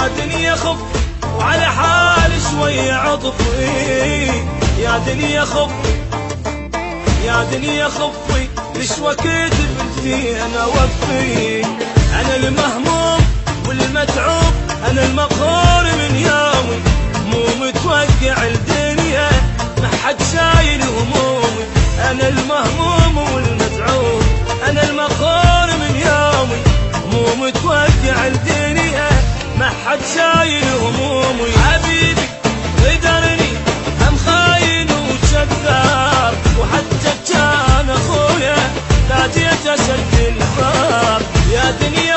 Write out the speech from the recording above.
يا دنيا خف وعلى حالي شوي عطفي، يا دنيا خفي يا دنيا خفي، ليش وقت بنتي انا وفي. انا المهموم والمتعوب، انا المقهور من يومي، مو متوقع الدنيا ما حد شايل همومي. انا المهموم والمتعوب، انا المقهور من يومي، مو متوقع الدنيا ما حد شايل همومي. حبيبي غدرني هم خاين وشذاب، وحتى كان اخويا ناديته شد الباب. يا دنيا